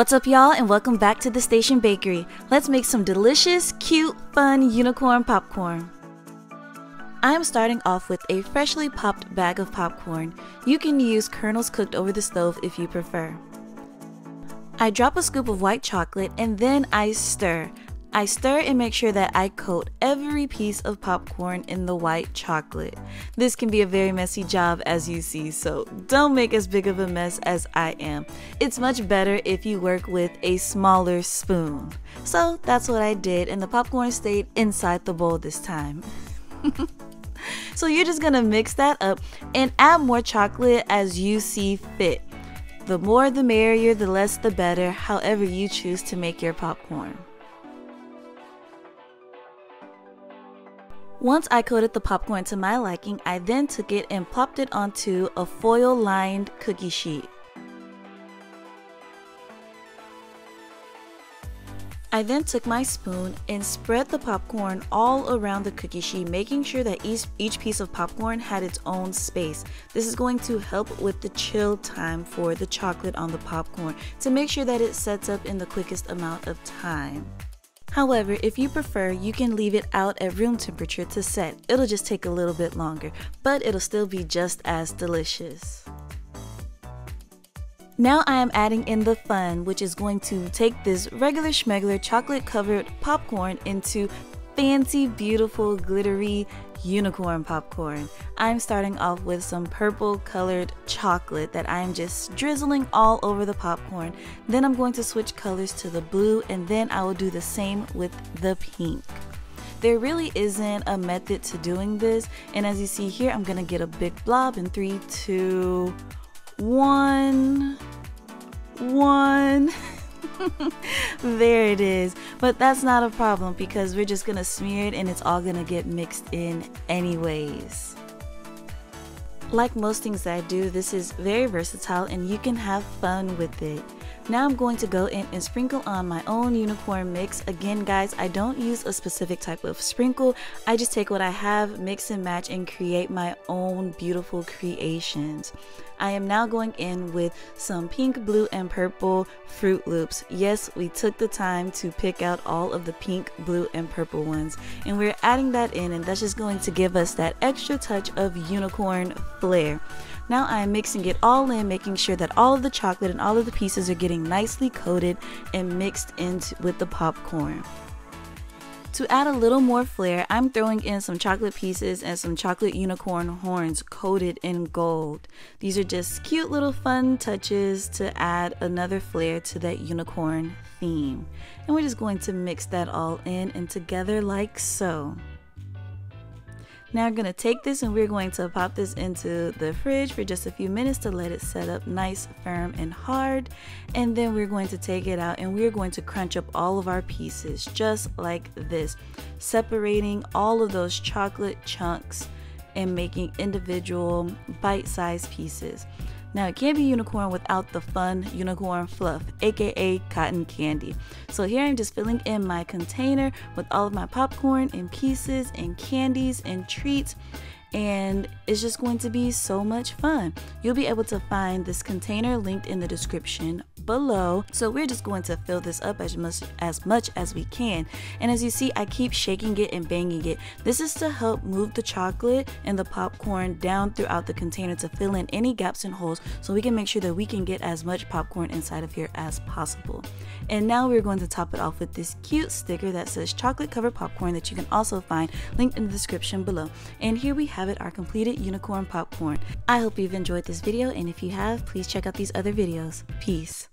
What's up, y'all, and welcome back to the Station Bakery. Let's make some delicious, cute, fun unicorn popcorn. I am starting off with a freshly popped bag of popcorn. You can use kernels cooked over the stove if you prefer. I drop a scoop of white chocolate and then I stir. I stir and make sure that I coat every piece of popcorn in the white chocolate. This can be a very messy job, as you see, so don't make as big of a mess as I am. It's much better if you work with a smaller spoon. So that's what I did, and the popcorn stayed inside the bowl this time. So you're just gonna mix that up and add more chocolate as you see fit. The more the merrier, the less the better, however you choose to make your popcorn. Once I coated the popcorn to my liking, I then took it and plopped it onto a foil-lined cookie sheet. I then took my spoon and spread the popcorn all around the cookie sheet, making sure that each piece of popcorn had its own space. This is going to help with the chill time for the chocolate on the popcorn to make sure that it sets up in the quickest amount of time. However, if you prefer, you can leave it out at room temperature to set. It'll just take a little bit longer, but it'll still be just as delicious. Now I am adding in the fun, which is going to take this regular schmegular chocolate covered popcorn into fancy, beautiful, glittery unicorn popcorn. I'm starting off with some purple colored chocolate that I'm just drizzling all over the popcorn. Then I'm going to switch colors to the blue, and then I will do the same with the pink. There really isn't a method to doing this, and as you see here, I'm gonna get a big blob in 3, 2, 1. There it is. But that's not a problem because we're just gonna smear it and it's all gonna get mixed in anyways. Like most things that I do, this is very versatile and you can have fun with it. Now I'm going to go in and sprinkle on my own unicorn mix. Again, guys, I don't use a specific type of sprinkle. I just take what I have, mix and match, and create my own beautiful creations. I am now going in with some pink, blue, and purple Fruit Loops. Yes, we took the time to pick out all of the pink, blue, and purple ones, and we're adding that in, and that's just going to give us that extra touch of unicorn flair. Now I am mixing it all in, making sure that all of the chocolate and all of the pieces are getting nicely coated and mixed in with the popcorn. To add a little more flair, I'm throwing in some chocolate pieces and some chocolate unicorn horns coated in gold. These are just cute little fun touches to add another flair to that unicorn theme. And we're just going to mix that all in and together like so. Now we're going to take this and we're going to pop this into the fridge for just a few minutes to let it set up nice, firm, and hard. And then we're going to take it out and we're going to crunch up all of our pieces just like this, separating all of those chocolate chunks and making individual bite-sized pieces. Now it can't be unicorn without the fun unicorn fluff, aka cotton candy. So here I'm just filling in my container with all of my popcorn and pieces and candies and treats, and it's just going to be so much fun. You'll be able to find this container linked in the description below. So we're just going to fill this up as much as we can, and as you see, I keep shaking it and banging it. This is to help move the chocolate and the popcorn down throughout the container to fill in any gaps and holes, so we can make sure that we can get as much popcorn inside of here as possible. And now we're going to top it off with this cute sticker that says chocolate covered popcorn that you can also find linked in the description below. And here we have it, our completed unicorn popcorn. I hope you've enjoyed this video, and if you have, please check out these other videos. Peace.